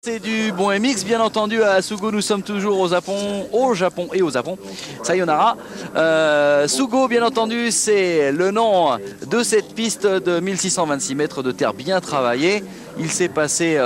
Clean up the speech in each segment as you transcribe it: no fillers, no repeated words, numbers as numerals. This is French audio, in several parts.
C'est du bon MX, bien entendu. À Sugo, nous sommes toujours au Japon. Sayonara. Sugo, bien entendu, c'est le nom de cette piste de 1626 mètres de terre bien travaillée. Il s'est passé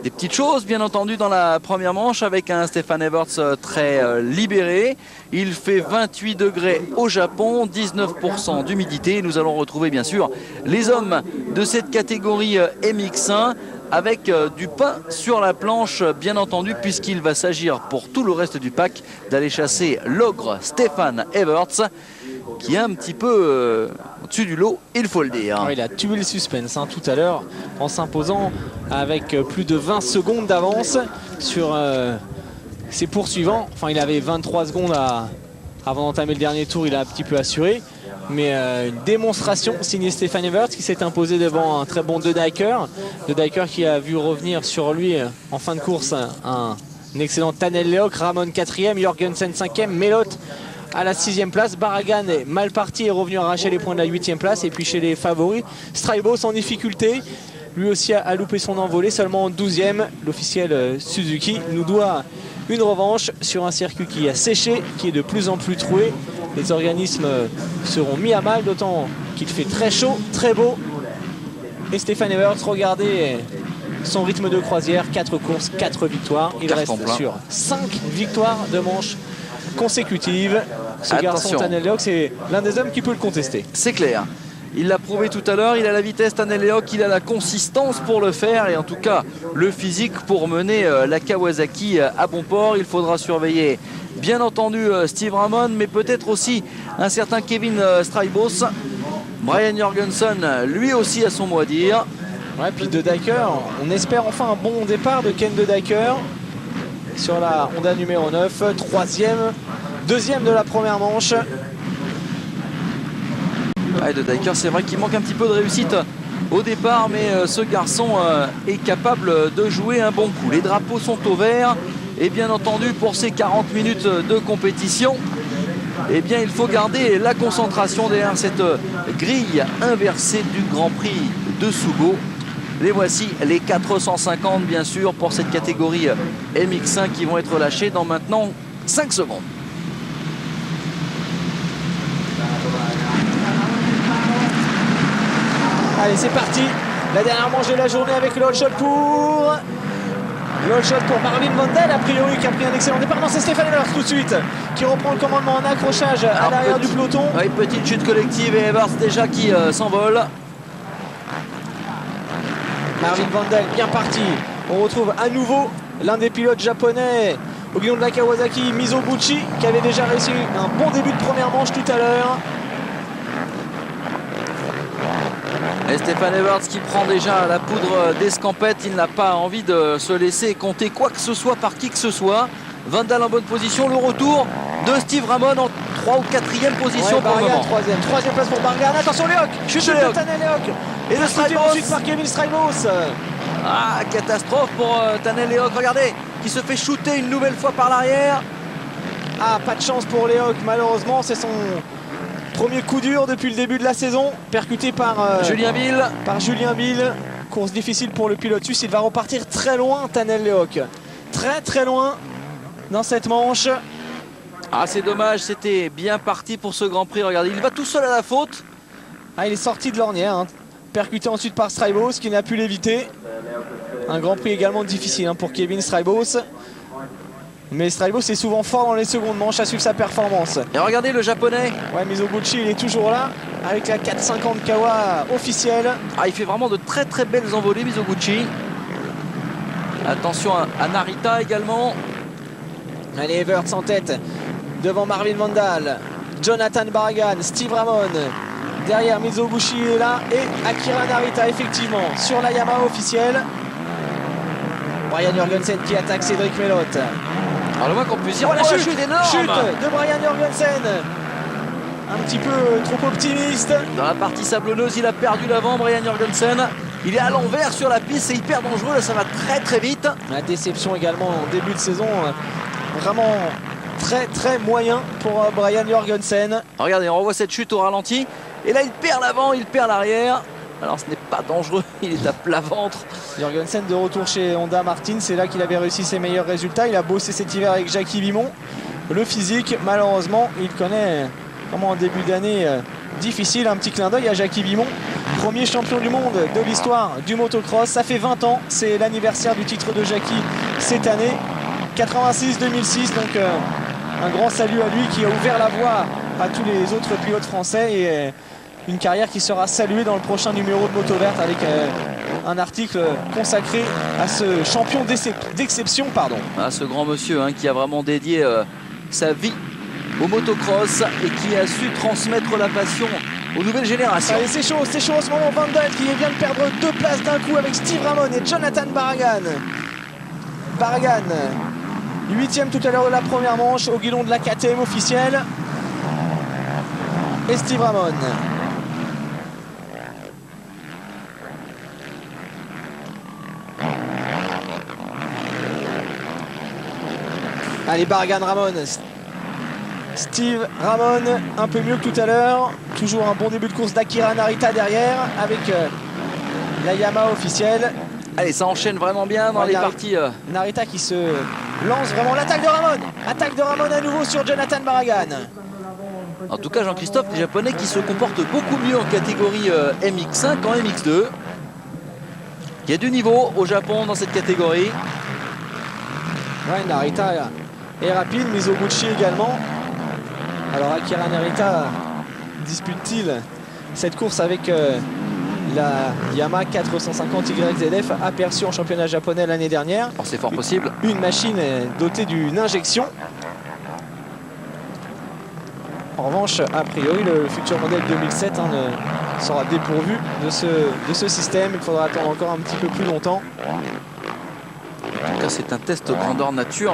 des petites choses, bien entendu, dans la première manche avec un Stefan Everts très libéré. Il fait 28 degrés au Japon, 19% d'humidité. Nous allons retrouver, bien sûr, les hommes de cette catégorie MX1 avec du pain sur la planche, bien entendu, puisqu'il va s'agir pour tout le reste du pack d'aller chasser l'ogre Stefan Everts, qui est un petit peu au-dessus du lot, il faut le dire. Il a tué le suspense tout à l'heure en s'imposant avec plus de 20 secondes d'avance sur ses poursuivants. Enfin, il avait 23 secondes avant d'entamer le dernier tour, il a un petit peu assuré. Mais une démonstration signée Stefan Everts qui s'est imposé devant un très bon De Dijker. De Dijker qui a vu revenir sur lui en fin de course un excellent Tanel Leok, Ramon 4e, Jorgensen 5e, Melot à la 6e place. Barragan est mal parti et est revenu arracher les points de la 8e place. Et puis chez les favoris, Strybos en difficulté. Lui aussi a loupé son envolée, seulement en 12e. L'officiel Suzuki nous doit une revanche sur un circuit qui a séché, qui est de plus en plus troué. Les organismes seront mis à mal, d'autant qu'il fait très chaud, très beau. Et Stefan Everts, regardez son rythme de croisière, 4 courses, 4 victoires. Il reste sur 5 victoires de manches consécutives. Ce garçon Tanel Leok, c'est l'un des hommes qui peut le contester. C'est clair. Il l'a prouvé tout à l'heure, il a la vitesse Tanel Leok, il a la consistance pour le faire et en tout cas le physique pour mener la Kawasaki à bon port. Il faudra surveiller bien entendu Steve Ramon, mais peut-être aussi un certain Kevin Strybos. Brian Jorgensen, lui aussi a son mot à dire. Ouais, puis De Dijker, on espère enfin un bon départ de Ken De Dijker sur la Honda numéro 9, 3e, 2e de la première manche. Ouais, De Dijker, c'est vrai qu'il manque un petit peu de réussite au départ, mais ce garçon est capable de jouer un bon coup. Les drapeaux sont au vert et bien entendu pour ces 40 minutes de compétition, eh bien il faut garder la concentration derrière cette grille inversée du Grand Prix de Sugo. Les voici, les 450 bien sûr pour cette catégorie MX1 qui vont être lâchés dans maintenant 5 secondes. Allez, c'est parti. La dernière manche de la journée avec le hot shot pour... Le hot shot pour Marvin Vandal, a priori, qui a pris un excellent départ. Non, c'est Stefan Everts tout de suite qui reprend le commandement en accrochage à l'arrière du peloton. Oui, petite chute collective et Everts déjà qui s'envole. Marvin Vandal bien parti. On retrouve à nouveau l'un des pilotes japonais au guidon de la Kawasaki, Mizoguchi, qui avait déjà réussi un bon début de première manche tout à l'heure. Et Stefan Everts qui prend déjà la poudre d'escampette, il n'a pas envie de se laisser compter quoi que ce soit par qui que ce soit. Vandal en bonne position, le retour de Steve Ramon en 3 ou 4e position pour le moment. 3e place pour Barragan, attention Leok, chute de Tanel Leok. Et le Strybos ensuite par Kevin Strybos. Ah, catastrophe pour Tanel Leok, regardez, qui se fait shooter une nouvelle fois par l'arrière. Ah, pas de chance pour Leok, malheureusement, c'est son premier coup dur depuis le début de la saison, percuté par Julien Bill. Julien Bill. Course difficile pour le pilote suisse, il va repartir très loin Tanel Leok. Très très loin dans cette manche. Ah, c'est dommage, c'était bien parti pour ce Grand Prix, regardez, il va tout seul à la faute. Ah, il est sorti de l'ornière, percuté ensuite par Strybos qui n'a pu l'éviter. Un Grand Prix également difficile pour Kevin Strybos. Mais Strybos est souvent fort dans les secondes manches à suivre sa performance. Et regardez le japonais. Ouais, Mizoguchi, il est toujours là avec la 450 Kawa officielle. Ah, il fait vraiment de très très belles envolées, Mizoguchi. Attention à Narita également. Allez, Everts en tête devant Marvin Vandal, Jonathan Barragan, Steve Ramon. Derrière, Mizoguchi est là et Akira Narita effectivement sur la Yamaha officielle. Brian Jorgensen qui attaque Cédric Melot. Alors le moins qu'on puisse dire, la chute énorme. Chute de Brian Jorgensen. Un petit peu trop optimiste. Dans la partie sablonneuse, il a perdu l'avant, Brian Jorgensen. Il est à l'envers sur la piste, c'est hyper dangereux, là ça va très très vite. La déception également en début de saison, vraiment très très moyen pour Brian Jorgensen. Regardez, on revoit cette chute au ralenti. Et là il perd l'avant, il perd l'arrière. Alors ce n'est pas dangereux, il est à plat ventre. Jorgensen de retour chez Honda Martin, c'est là qu'il avait réussi ses meilleurs résultats. Il a bossé cet hiver avec Jackie Vimon. Le physique, malheureusement, il connaît vraiment un début d'année difficile. Un petit clin d'œil à Jackie Vimon, premier champion du monde de l'histoire du motocross. Ça fait 20 ans, c'est l'anniversaire du titre de Jackie cette année, 86-2006. Donc un grand salut à lui qui a ouvert la voie à tous les autres pilotes français et une carrière qui sera saluée dans le prochain numéro de Moto Verte avec un article consacré à ce champion d'exception. Ce grand monsieur qui a vraiment dédié sa vie au motocross et qui a su transmettre la passion aux nouvelles générations. Allez, c'est chaud en ce moment. Vandal qui vient de perdre 2 places d'un coup avec Steve Ramon et Jonathan Barragan. Barragan, 8e tout à l'heure de la première manche au guidon de la KTM officielle. Et Steve Ramon. Allez, Barragan, Ramon. Steve Ramon, un peu mieux que tout à l'heure. Toujours un bon début de course d'Akira Narita derrière avec la Yamaha officielle. Allez, ça enchaîne vraiment bien dans les parties. Narita qui se lance vraiment. L'attaque de Ramon. Attaque de Ramon à nouveau sur Jonathan Barragan. En tout cas, Jean-Christophe, les Japonais qui se comportent beaucoup mieux en catégorie MX5 qu'en MX2. Il y a du niveau au Japon dans cette catégorie. Ouais, Narita est rapide, Mizoguchi également. Alors Akira Narita dispute-t-il cette course avec la Yamaha 450 YZF aperçue en championnat japonais l'année dernière? C'est fort possible. Une machine dotée d'une injection. En revanche, a priori, le futur modèle 2007 ne sera dépourvu de ce système. Il faudra attendre encore un petit peu plus longtemps. En tout cas, c'est un test grandeur nature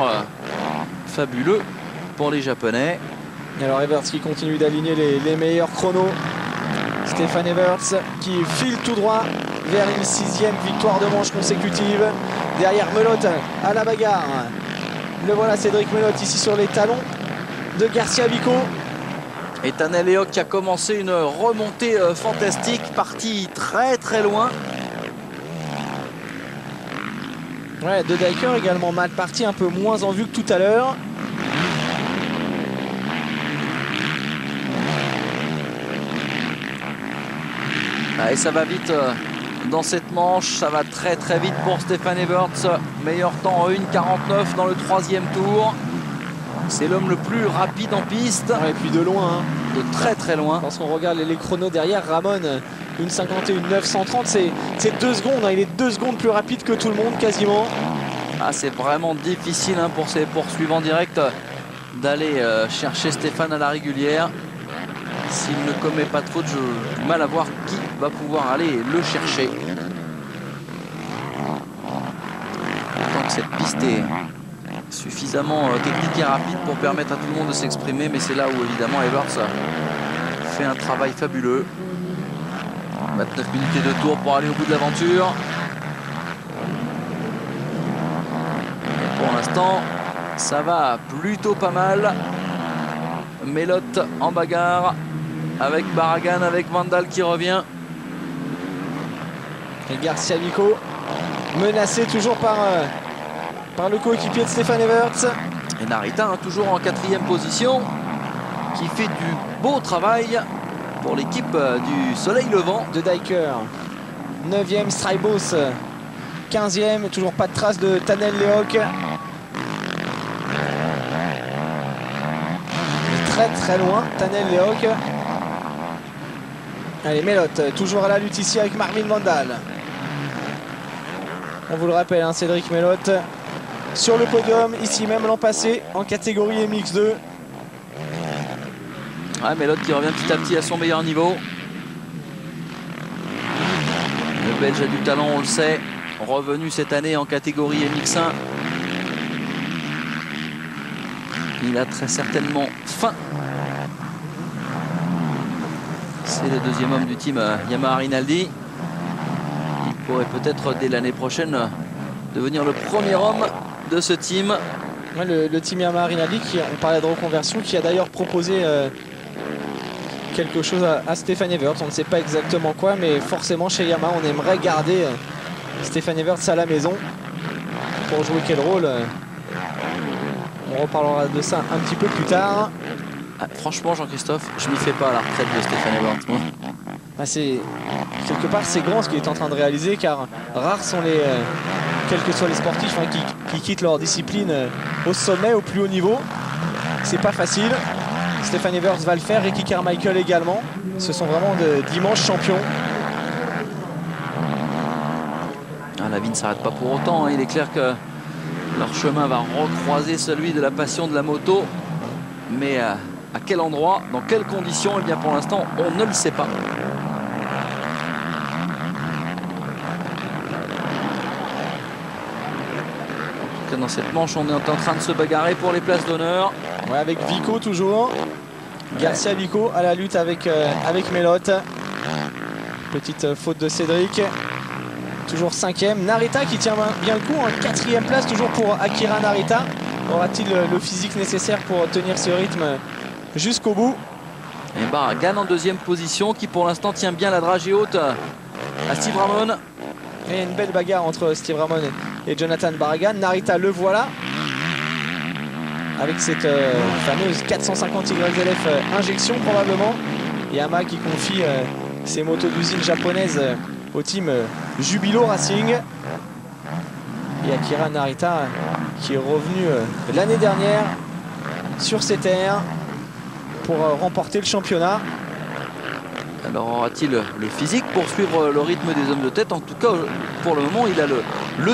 fabuleux pour les Japonais. Et alors Everts qui continue d'aligner les meilleurs chronos. Stéphane Everts qui file tout droit vers une 6e victoire de manche consécutive. Derrière Melotte à la bagarre. Le voilà, Cédric Melotte ici sur les talons de Garcia Vico. Et Tanel Leok qui a commencé une remontée fantastique, parti très très loin. Ouais, De Dijker également mal parti, un peu moins en vue que tout à l'heure. Et ça va vite dans cette manche, ça va très très vite pour Stéphane Everts. Meilleur temps en 1,49 dans le 3e tour. C'est l'homme le plus rapide en piste. Ouais, et puis de loin. De très très loin. Lorsqu'on regarde les chronos derrière, Ramon, 1,51, 930, c'est 2 secondes. Il est 2 secondes plus rapide que tout le monde quasiment. C'est vraiment difficile pour ces poursuivants directs d'aller chercher Stéphane à la régulière. S'il ne commet pas de faute, j'ai du mal à voir qui va pouvoir aller le chercher. Tant que cette piste est suffisamment technique et rapide pour permettre à tout le monde de s'exprimer, mais c'est là où évidemment Everts fait un travail fabuleux. 29 minutes et 2 tours pour aller au bout de l'aventure. Pour l'instant, ça va plutôt pas mal. Melotte en bagarre avec Barragan, avec Vandal qui revient. Et Garcia Vico menacé toujours par le coéquipier de Stéphane Everts. Et Narita toujours en 4e position, qui fait du beau travail pour l'équipe du Soleil Levant. De Dijker 9e, Strybos 15e, toujours pas de trace de Tanel Leok. Très très loin, Tanel Leok. Allez, Melotte, toujours à la lutte ici avec Marvin Vandal. On vous le rappelle, Cédric Melotte sur le podium, ici même l'an passé, en catégorie MX2. Melotte qui revient petit à petit à son meilleur niveau. Le Belge a du talent, on le sait. Revenu cette année en catégorie MX1. Il a très certainement faim. C'est le 2e homme du team Yamaha Rinaldi. Il pourrait peut-être dès l'année prochaine devenir le 1er homme de ce team. Le team Yamaha Rinaldi, on parlait de reconversion, qui a d'ailleurs proposé quelque chose à Stefan Everts. On ne sait pas exactement quoi, mais forcément chez Yamaha, on aimerait garder Stefan Everts à la maison. Pour jouer quel rôle, on reparlera de ça un petit peu plus tard. Ah, franchement, Jean-Christophe, je m'y fais pas à la retraite de Stefan Everts, moi. Ah, quelque part, c'est grand ce qu'il est en train de réaliser, car rares sont les, quels que soient les sportifs qui quittent leur discipline au sommet, au plus haut niveau. C'est pas facile. Stefan Everts va le faire, Ricky Carmichael également. Ce sont vraiment d'immenses champions. Ah, la vie ne s'arrête pas pour autant, hein. Il est clair que leur chemin va recroiser celui de la passion de la moto. Mais à quel endroit, dans quelles conditions, eh bien pour l'instant, on ne le sait pas. En tout cas, dans cette manche, on est en train de se bagarrer pour les places d'honneur. Ouais, avec Vico toujours. Garcia Vico à la lutte avec Melotte. Petite faute de Cédric. Toujours 5e. Narita qui tient bien le coup. En 4e place toujours pour Akira Narita. Aura-t-il le physique nécessaire pour tenir ce rythme jusqu'au bout? Et Barragan en 2e position qui pour l'instant tient bien la dragée haute à Steve Ramon. Et une belle bagarre entre Steve Ramon et Jonathan Barragan. Narita le voilà. Avec cette fameuse 450 YZF injection probablement. Yamaha qui confie ses motos d'usine japonaises au team Jubilo Racing. Et Akira Narita qui est revenu l'année dernière sur ces terres pour remporter le championnat. Alors aura-t-il le physique pour suivre le rythme des hommes de tête? En tout cas, pour le moment, il a le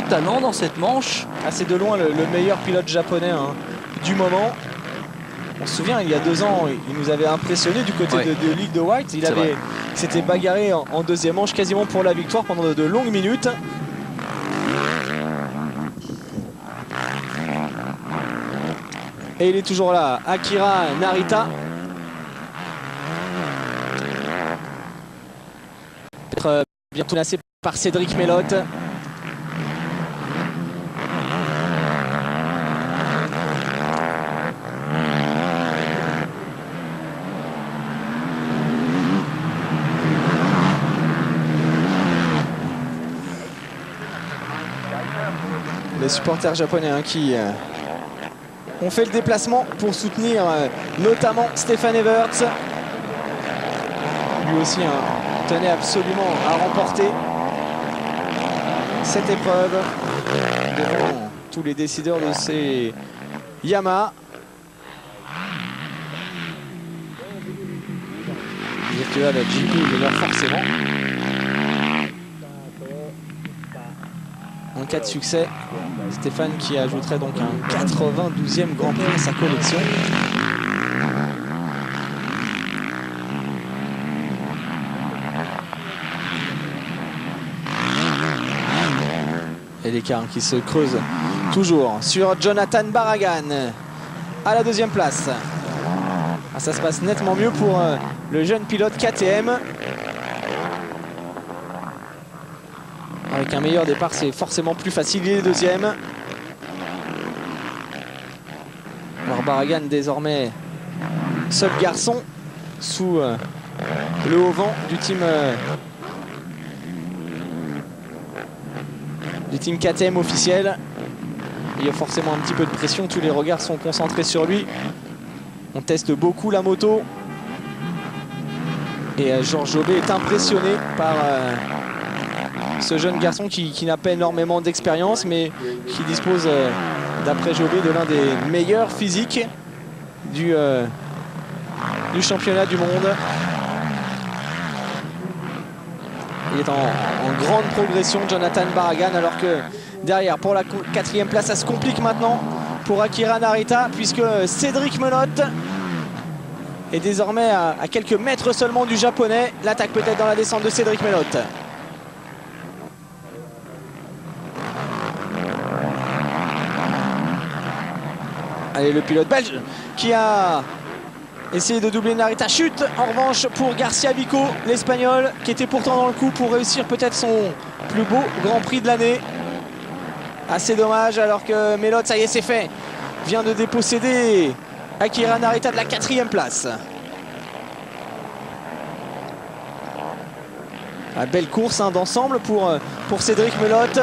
talent dans cette manche. Ah, c'est de loin le meilleur pilote japonais du moment. On se souvient, il y a 2 ans, il nous avait impressionné du côté de Ligue de White. Il s'était bagarré en 2e manche quasiment pour la victoire pendant de longues minutes. Et il est toujours là, Akira Narita. Peut-être bientôt menacé par Cédric Melotte. Les supporters japonais qui ont fait le déplacement pour soutenir notamment Stefan Everts. Lui aussi tenait absolument à remporter cette épreuve devant tous les décideurs de ces Yamaha. Virtual GP de leur forcément. En cas de succès, Stéphane qui ajouterait donc un 92e Grand Prix à sa collection. Et l'écart qui se creuse toujours sur Jonathan Barragan à la 2e place. Ah, ça se passe nettement mieux pour le jeune pilote KTM. Avec un meilleur départ, c'est forcément plus facile. Il est 2e. Alors Barragan désormais seul garçon sous le haut vent du team KTM officiel. Il y a forcément un petit peu de pression. Tous les regards sont concentrés sur lui. On teste beaucoup la moto. Et Georges Jobé est impressionné par ce jeune garçon qui n'a pas énormément d'expérience, mais qui dispose, d'après Jobé, de l'un des meilleurs physiques du championnat du monde. Il est en grande progression, Jonathan Barragan, alors que derrière, pour la 4e place, ça se complique maintenant pour Akira Narita, puisque Cédric Melotte est désormais à quelques mètres seulement du japonais. L'attaque peut-être dans la descente de Cédric Melotte. Allez, le pilote belge qui a essayé de doubler Narita. Chute en revanche pour Garcia Vico, l'Espagnol, qui était pourtant dans le coup pour réussir peut-être son plus beau Grand Prix de l'année. Assez dommage, alors que Melotte, ça y est, c'est fait, vient de déposséder Akira Narita de la 4e place. La belle course hein, d'ensemble pour Cédric Melotte.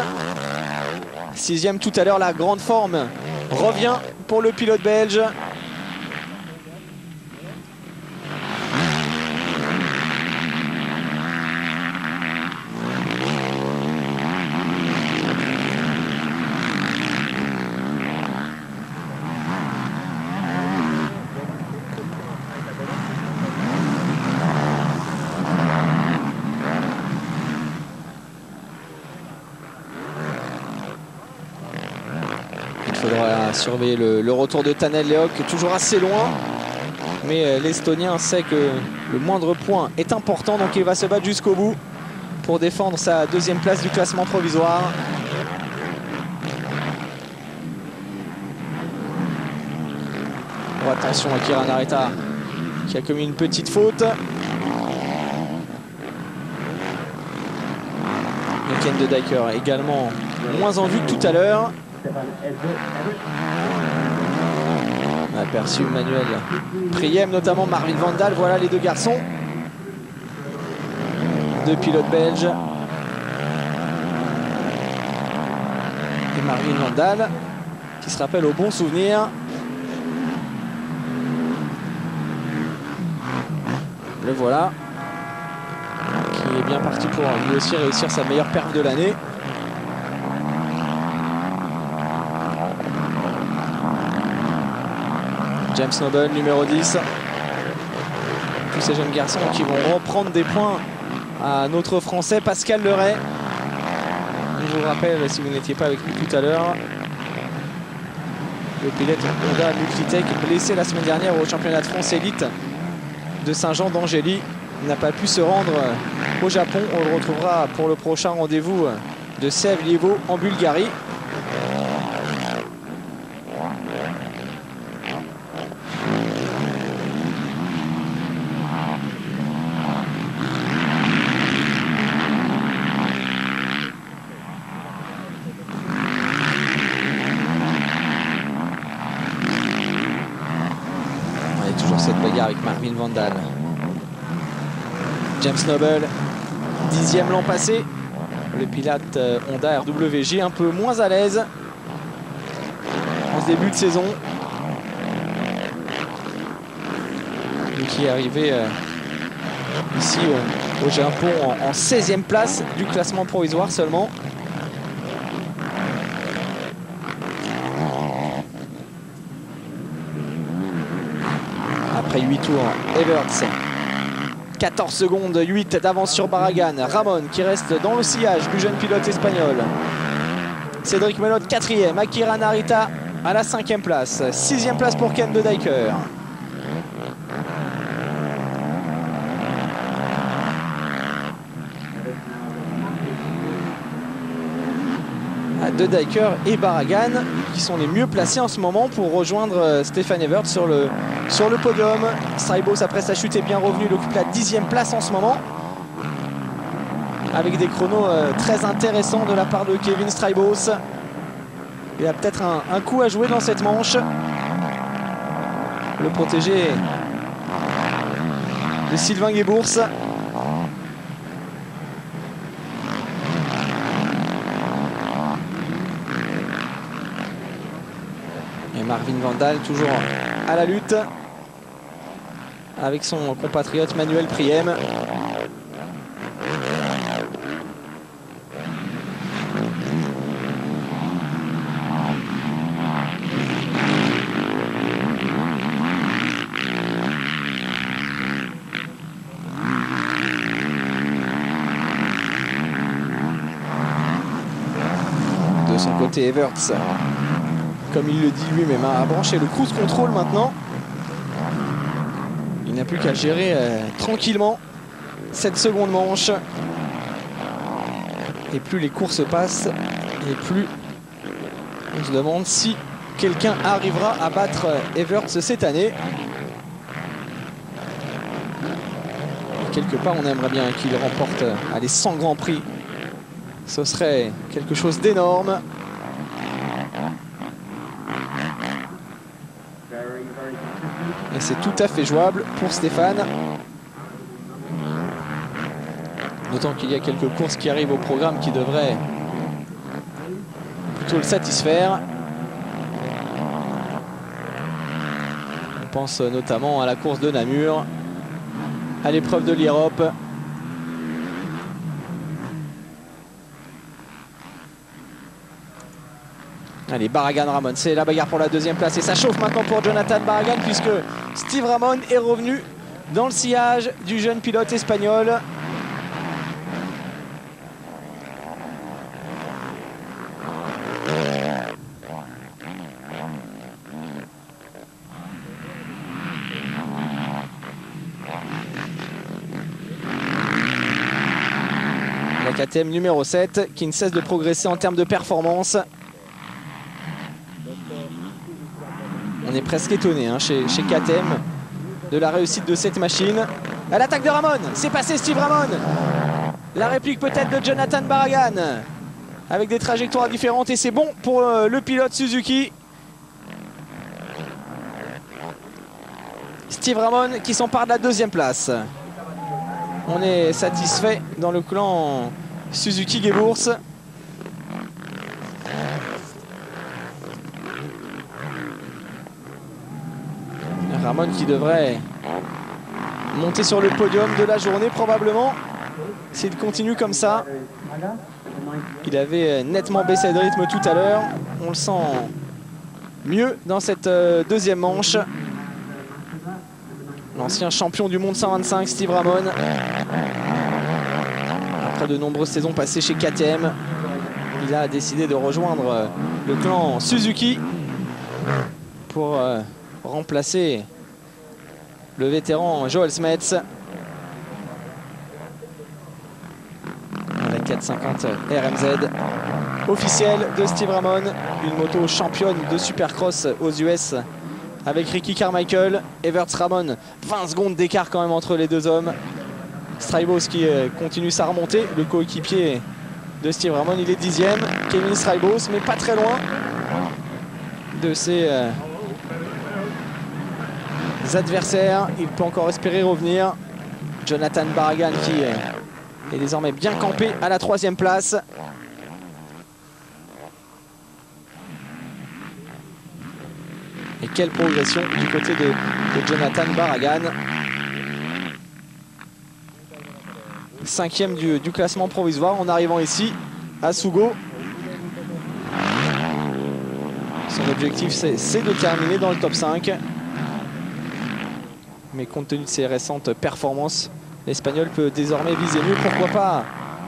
6e tout à l'heure, la grande forme revient pour le pilote belge. Il faudra surveiller le retour de Tanel Leok, toujours assez loin. Mais l'Estonien sait que le moindre point est important, donc il va se battre jusqu'au bout pour défendre sa 2e place du classement provisoire. Oh, attention à Kira Narita qui a commis une petite faute. Le Ken de Dijker également moins en vue que tout à l'heure. On a aperçu Manuel Priem, notamment Marvin Vandal. Voilà les deux garçons. Deux pilotes belges. Et Marvin Vandal qui se rappelle au bon souvenir. Le voilà. Qui est bien parti pour lui aussi réussir sa meilleure perf de l'année. James Noble, numéro 10. Tous ces jeunes garçons qui vont reprendre des points à notre Français Pascal Leray. Je vous rappelle, si vous n'étiez pas avec nous tout à l'heure, le pilote Honda Multitech, blessé la semaine dernière au championnat de France élite de Saint-Jean d'Angély, n'a pas pu se rendre au Japon. On le retrouvera pour le prochain rendez-vous de Sèvres-Liévaux en Bulgarie. Avec Marvin Vandal. James Noble, 10e l'an passé. Le pilote Honda RWJ un peu moins à l'aise en ce début de saison. Et qui est arrivé ici au Japon en 16e place du classement provisoire seulement. Après 8 tours, Everts, 14 secondes, 8 d'avance sur Barragan. Ramon qui reste dans le sillage du jeune pilote espagnol. Cédric Melotte 4e, Akira Narita à la 5e place. 6e place pour Ken de Dijker. De Dijker et Barragan qui sont les mieux placés en ce moment pour rejoindre Stefan Everts sur le podium. Strybos, après sa chute, est bien revenu. Il occupe la 10e place en ce moment avec des chronos très intéressants de la part de Kevin Strybos. Il a peut-être un coup à jouer dans cette manche. Le protégé de Sylvain Guébours. Marvin Vandal toujours à la lutte avec son compatriote Manuel Priem. De son côté, Everts, comme il le dit lui-même, a branché le cruise control maintenant. Il n'a plus qu'à gérer tranquillement cette seconde manche. Et plus les courses passent, et plus on se demande si quelqu'un arrivera à battre Everts cette année. Et quelque part, on aimerait bien qu'il remporte les 100 grands prix. Ce serait quelque chose d'énorme. Et c'est tout à fait jouable pour Stéphane. D'autant qu'il y a quelques courses qui arrivent au programme qui devraient plutôt le satisfaire. On pense notamment à la course de Namur, à l'épreuve de l'Europe. Allez, Barragan-Ramon, c'est la bagarre pour la deuxième place et ça chauffe maintenant pour Jonathan Barragan puisque Steve Ramon est revenu dans le sillage du jeune pilote espagnol. La KTM numéro 7 qui ne cesse de progresser en termes de performance. On est presque étonné hein, chez KTM de la réussite de cette machine. À l'attaque de Ramon, c'est passé Steve Ramon. La réplique peut-être de Jonathan Barragan avec des trajectoires différentes et c'est bon pour le pilote Suzuki. Steve Ramon qui s'empare de la deuxième place. On est satisfait dans le clan Suzuki-Geburts. Ramon qui devrait monter sur le podium de la journée probablement s'il continue comme ça. Il avait nettement baissé de rythme tout à l'heure. On le sent mieux dans cette deuxième manche. L'ancien champion du monde 125 Steve Ramon. Après de nombreuses saisons passées chez KTM, il a décidé de rejoindre le clan Suzuki pour remplacer le vétéran Joel Smets. La 450 RMZ officielle de Steve Ramon, une moto championne de Supercross aux US avec Ricky Carmichael. Everts Ramon, 20 secondes d'écart quand même entre les deux hommes. Strybos qui continue sa remontée, le coéquipier de Steve Ramon, il est 10e. Kevin Strybos, mais pas très loin de ses adversaires. Il peut encore espérer revenir. Jonathan Barragan qui est désormais bien campé à la 3e place. Et quelle progression du côté de Jonathan Barragan. 5e du classement provisoire en arrivant ici à Sugo. Son objectif c'est de terminer dans le top 5. Mais compte tenu de ses récentes performances, l'Espagnol peut désormais viser mieux. Pourquoi pas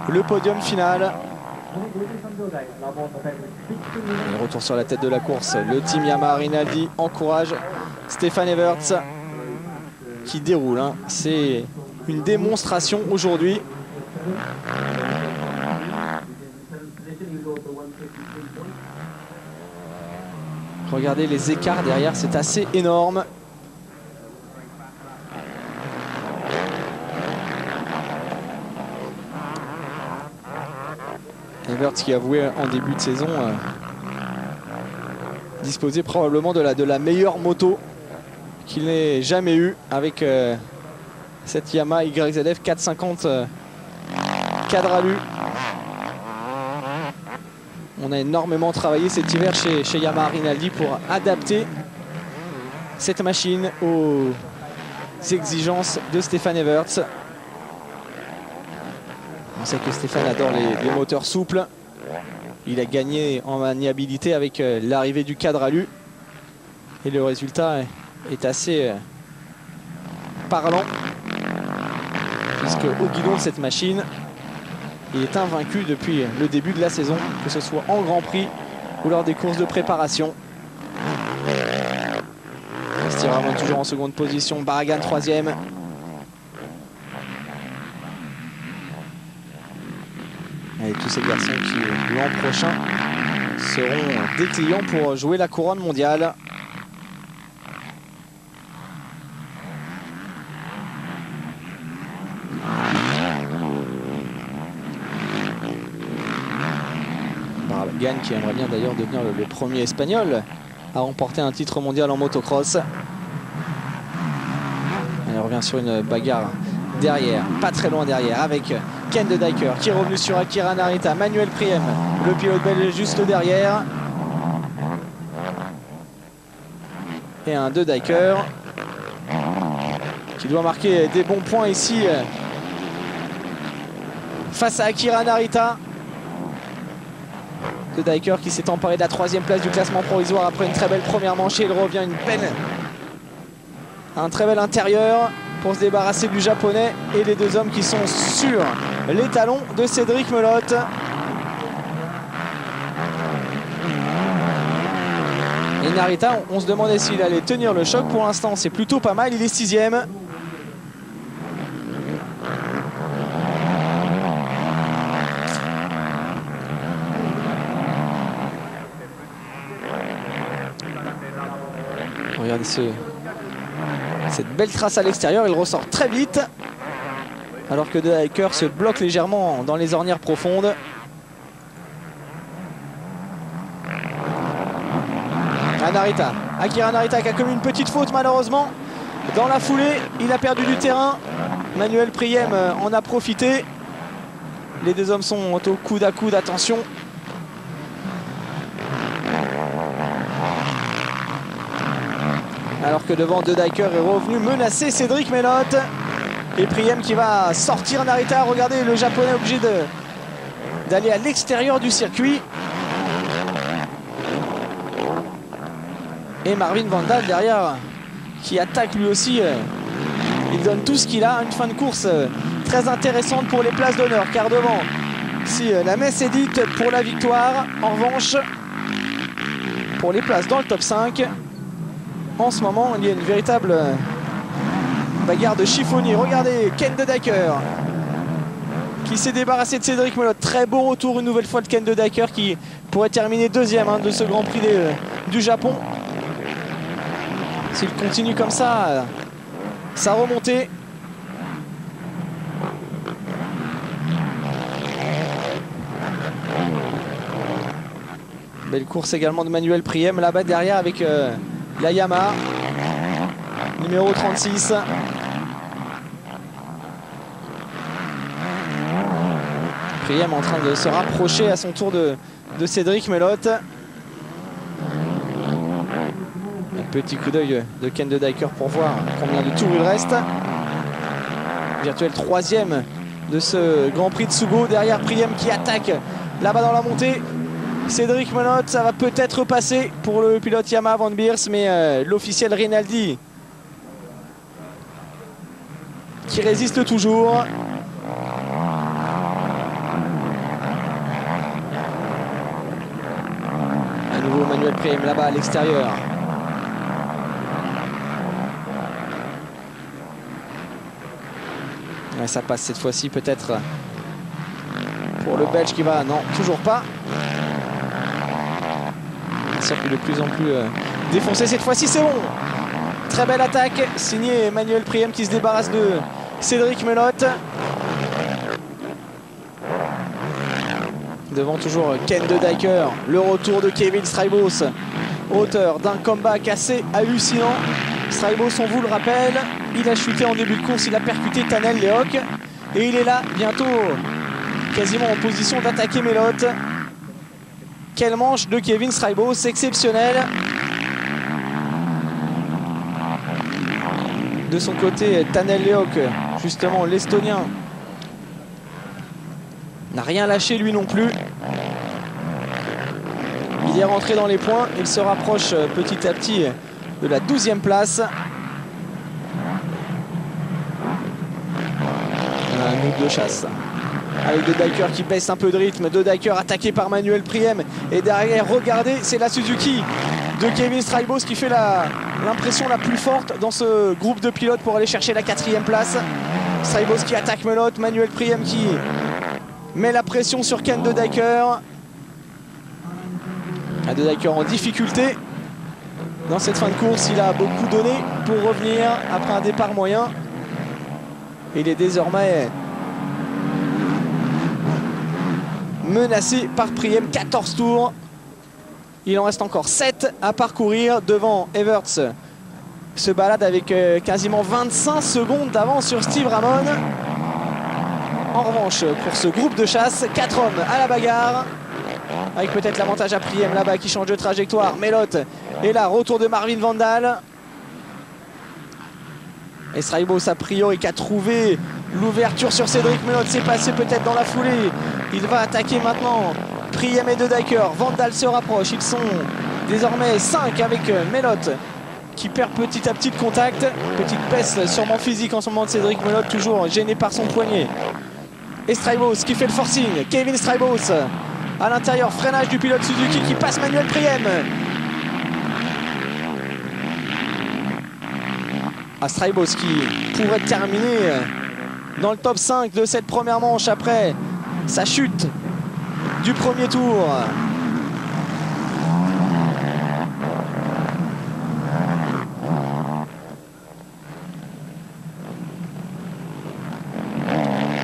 le podium final. Et retour sur la tête de la course. Le team Yamaha Rinaldi encourage Stefan Everts qui déroule. Hein. C'est une démonstration aujourd'hui. Regardez les écarts derrière, c'est assez énorme. Everts qui avouait en début de saison disposer probablement de la meilleure moto qu'il n'ait jamais eue avec cette Yamaha YZF 450 Quadralu. On a énormément travaillé cet hiver chez Yamaha Rinaldi pour adapter cette machine aux exigences de Stefan Everts. On sait que Stéphane adore les moteurs souples. Il a gagné en maniabilité avec l'arrivée du Quadralu. Et le résultat est assez parlant. Puisque au guidon de cette machine, il est invaincu depuis le début de la saison, que ce soit en Grand Prix ou lors des courses de préparation. Steve Ramon toujours en seconde position, Barragan 3e. Et tous ces garçons qui, l'an prochain, seront des clients pour jouer la couronne mondiale. Barragan qui aimerait bien d'ailleurs devenir le premier espagnol à remporter un titre mondial en motocross. Elle revient sur une bagarre derrière, pas très loin derrière, avec Ken De Dyker qui est revenu sur Akira Narita. Manuel Priem, le pilote belge juste derrière. Et un De Dyker qui doit marquer des bons points ici face à Akira Narita. De Dyker qui s'est emparé de la 3e place du classement provisoire après une très belle première manche. Et il revient un très bel intérieur pour se débarrasser du japonais et les deux hommes qui sont sur les talons de Cédric Melotte. Et Narita, on se demandait s'il allait tenir le choc. Pour l'instant, c'est plutôt pas mal. Il est 6e. Regardez cette belle trace à l'extérieur. Il ressort très vite. Alors que De Dyker se bloque légèrement dans les ornières profondes. Narita. Akira Narita qui a commis une petite faute malheureusement. Dans la foulée, il a perdu du terrain. Manuel Priem en a profité. Les deux hommes sont au coude à coude, attention. Alors que devant De Dyker est revenu menacer Cédric Melotte. Et Priem qui va sortir Narita. Regardez le japonais obligé d'aller à l'extérieur du circuit. Et Marvin Van Dal derrière qui attaque lui aussi. Il donne tout ce qu'il a. Une fin de course très intéressante pour les places d'honneur. Car devant, si la messe est dite pour la victoire, en revanche, pour les places dans le top 5, en ce moment, il y a une véritable bagarre de chiffonnier. Regardez Ken De Dyker qui s'est débarrassé de Cédric Melotte. Très beau retour une nouvelle fois de Ken De Dyker qui pourrait terminer 2e de ce Grand Prix du Japon. S'il continue comme ça, sa remontée. Belle course également de Manuel Priem là-bas derrière avec la Yamaha numéro 36. Priem en train de se rapprocher à son tour de Cédric Melotte. Un petit coup d'œil de Ken De Dyker pour voir combien de tours il reste. Virtuel 3e de ce Grand Prix de Sugo. Derrière Priem qui attaque là-bas dans la montée. Cédric Melotte, ça va peut-être passer pour le pilote Yamaha Van Beers, mais l'officiel Rinaldi qui résiste toujours. À nouveau Manuel Priem là-bas à l'extérieur. Ouais, ça passe cette fois-ci peut-être pour le Belge qui va... Non, toujours pas. Il circule de plus en plus défoncé. Cette fois-ci, c'est bon. Très belle attaque. Signé Manuel Priem qui se débarrasse de Cédric Melotte. Devant toujours Ken De Dyker. Le retour de Kevin Strijbos. Auteur d'un comeback assez hallucinant. Strijbos, on vous le rappelle, il a chuté en début de course, il a percuté Tanel Lehoc. Et il est là, bientôt, quasiment en position d'attaquer Melotte. Quelle manche de Kevin Strijbos, exceptionnelle. De son côté, Tanel Lehoc, justement l'Estonien, n'a rien lâché lui non plus. Il est rentré dans les points, il se rapproche petit à petit de la 12e place. Un move de chasse avec De Dyker qui baisse un peu de rythme. De Dyker attaqué par Manuel Priem. Et derrière, regardez, c'est la Suzuki de Kevin Strijbos qui fait l'impression la plus forte dans ce groupe de pilotes pour aller chercher la 4e place. Strijbos qui attaque Melotte. Manuel Priem qui met la pression sur Ken De Dyker. De Dyker en difficulté dans cette fin de course. Il a beaucoup donné pour revenir après un départ moyen. Il est désormais menacé par Priem. 14 tours. Il en reste encore 7 à parcourir. Devant, Everts se balade avec quasiment 25 secondes d'avance sur Steve Ramon. En revanche, pour ce groupe de chasse, 4 hommes à la bagarre. Avec peut-être l'avantage à Priem là-bas qui change de trajectoire. Melotte est là, retour de Marvin Vandal. Et Straibos a priori qui a trouvé l'ouverture sur Cédric Melotte. C'est passé peut-être dans la foulée. Il va attaquer maintenant. Priem et De Dijker. Vandal se rapproche. Ils sont désormais 5 avec Melotte qui perd petit à petit de contact. Petite baisse sûrement physique en ce moment de Cédric Melotte, toujours gêné par son poignet. Et Straibos qui fait le forcing. Kevin Straibos à l'intérieur. Freinage du pilote Suzuki qui passe Manuel Priem. Straibos qui pourrait terminer dans le top 5 de cette première manche après sa chute du premier tour.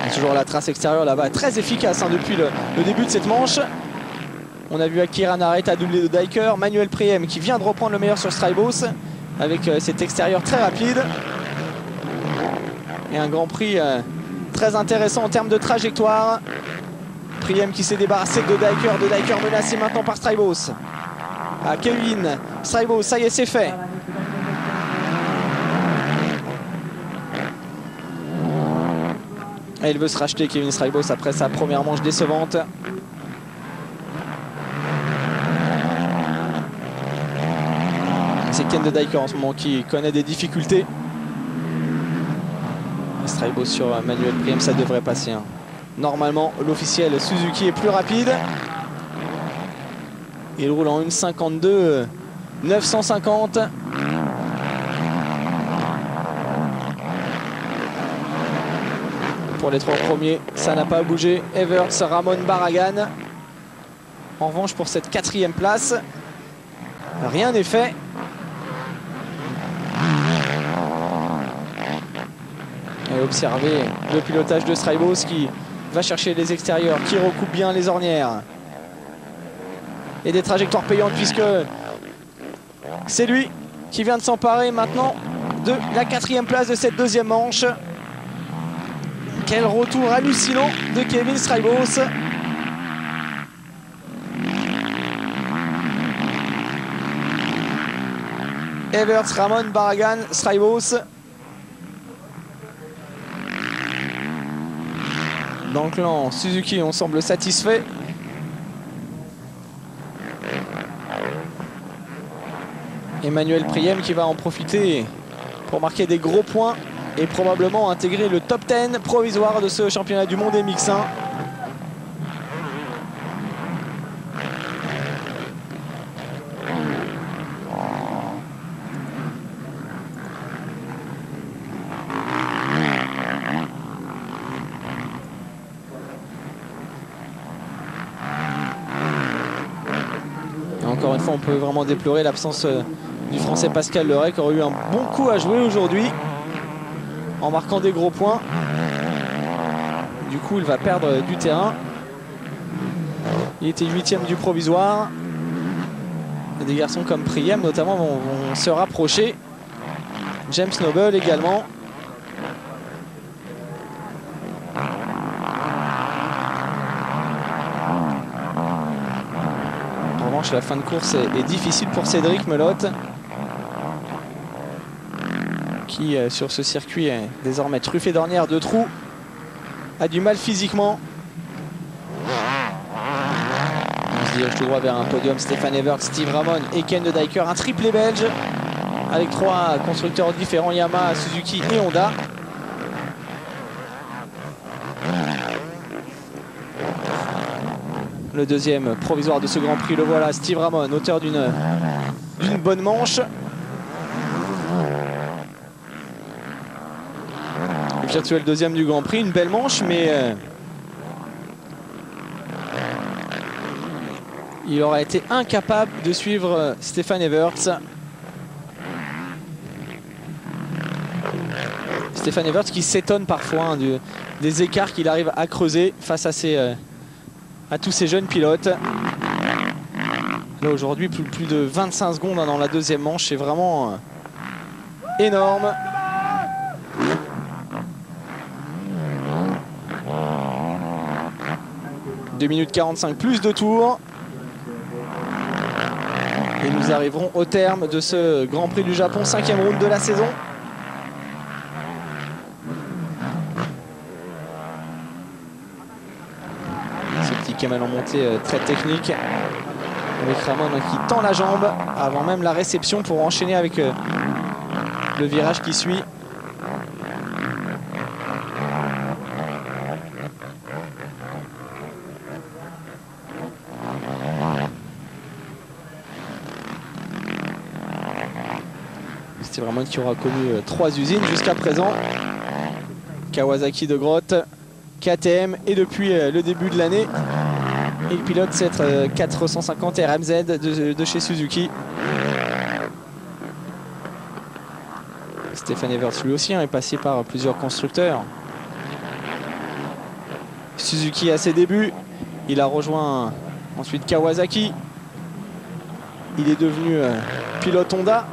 Et toujours la trace extérieure là-bas, très efficace depuis le début de cette manche. On a vu Akira Narita doubler De Dijker, Manuel Priem qui vient de reprendre le meilleur sur Straibos avec cet extérieur très rapide. Et un Grand Prix très intéressant en termes de trajectoire. Priem qui s'est débarrassé de De Dijker menacé maintenant par Straibos. Kevin Straibos, ça y est, c'est fait. Et il veut se racheter, Kevin Straibos, après sa première manche décevante. C'est Ken De Dijker en ce moment qui connaît des difficultés. Straibos sur Manuel Priem, ça devrait passer. Normalement, l'officiel Suzuki est plus rapide. Il roule en 1,52 950. Pour les 3 premiers, ça n'a pas bougé. Everts, Ramon Barragan. En revanche, pour cette 4e place, rien n'est fait. Et observez le pilotage de Straibos qui va chercher les extérieurs, qui recoupe bien les ornières. Et des trajectoires payantes puisque c'est lui qui vient de s'emparer maintenant de la 4e place de cette 2e manche. Quel retour hallucinant de Kevin Straibos. Everts, Ramon Barragan, Straibos. Dans le clan Suzuki, on semble satisfait. Emmanuel Priem qui va en profiter pour marquer des gros points et probablement intégrer le top 10 provisoire de ce championnat du monde MX1. Encore une fois, on peut vraiment déplorer l'absence du Français Pascal Leray qui aurait eu un bon coup à jouer aujourd'hui en marquant des gros points. Du coup, il va perdre du terrain. Il était 8e du provisoire. Et des garçons comme Priem notamment vont se rapprocher. James Noble également. En revanche, la fin de course est difficile pour Cédric Melotte, qui sur ce circuit est désormais truffé d'ornières, de trous, a du mal physiquement. On se dirige tout droit vers un podium. Stéphane Everts, Steve Ramon et Ken De Dijker, un triplé belge avec 3 constructeurs différents, Yamaha, Suzuki et Honda. Le deuxième provisoire de ce Grand Prix, le voilà, Steve Ramon, auteur d'une bonne manche. Le virtuel deuxième du Grand Prix, une belle manche, mais il aurait été incapable de suivre Stéphane Everts. Stéphane Everts qui s'étonne parfois des écarts qu'il arrive à creuser face à tous ces jeunes pilotes. Là aujourd'hui, plus de 25 secondes dans la deuxième manche, c'est vraiment énorme. 2 minutes 45 plus de tours. Et nous arriverons au terme de ce Grand Prix du Japon, 5e round de la saison. Ce petit camel en montée très technique. Avec Ramon qui tend la jambe avant même la réception pour enchaîner avec le virage qui suit. C'est vraiment qui aura connu 3 usines jusqu'à présent. Kawasaki de Grotte, KTM et depuis le début de l'année, il pilote cette 450 RMZ de chez Suzuki. Stefan Everts lui aussi est passé par plusieurs constructeurs. Suzuki à ses débuts, il a rejoint ensuite Kawasaki. Il est devenu pilote Honda.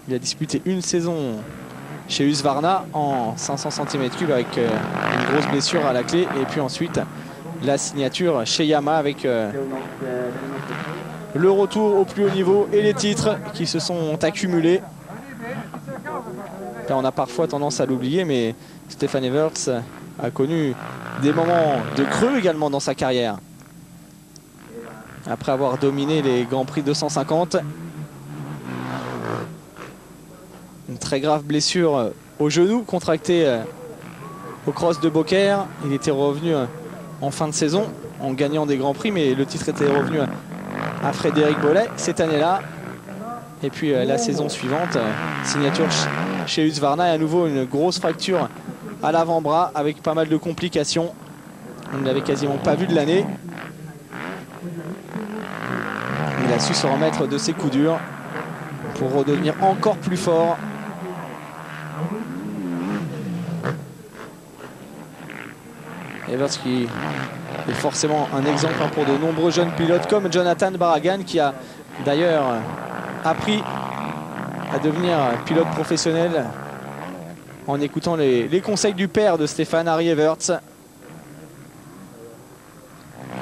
Il a disputé une saison chez Husqvarna en 500 cm3 avec une grosse blessure à la clé. Et puis ensuite, la signature chez Yamaha avec le retour au plus haut niveau et les titres qui se sont accumulés. Là, on a parfois tendance à l'oublier, mais Stefan Everts a connu des moments de creux également dans sa carrière. Après avoir dominé les Grands Prix 250. Une très grave blessure au genou contractée au cross de Beaucaire. Il était revenu en fin de saison en gagnant des Grands Prix, mais le titre était revenu à Frédéric Bollet cette année-là. Et puis la saison suivante, signature chez Husqvarna et à nouveau une grosse fracture à l'avant-bras avec pas mal de complications. On ne l'avait quasiment pas vu de l'année. Il a su se remettre de ses coups durs pour redevenir encore plus fort. Everts qui est forcément un exemple pour de nombreux jeunes pilotes comme Jonathan Barragan, qui a d'ailleurs appris à devenir pilote professionnel en écoutant les conseils du père de Stefan, Harry Everts.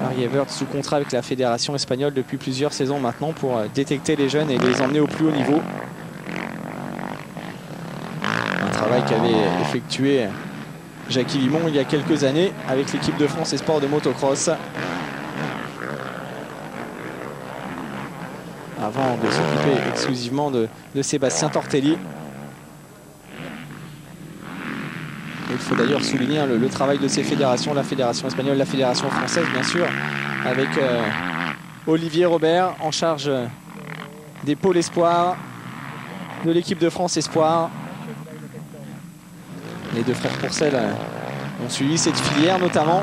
Harry Everts sous contrat avec la fédération espagnole depuis plusieurs saisons maintenant pour détecter les jeunes et les emmener au plus haut niveau. Un travail qu'avait effectué Jackie Limon il y a quelques années avec l'équipe de France et Sport de motocross. Avant de s'occuper exclusivement de Sébastien Tortelli. Il faut d'ailleurs souligner le travail de ces fédérations, la fédération espagnole, la fédération française bien sûr, avec Olivier Robert en charge des pôles espoirs de l'équipe de France Espoir. Les deux frères Pourcel ont suivi cette filière notamment.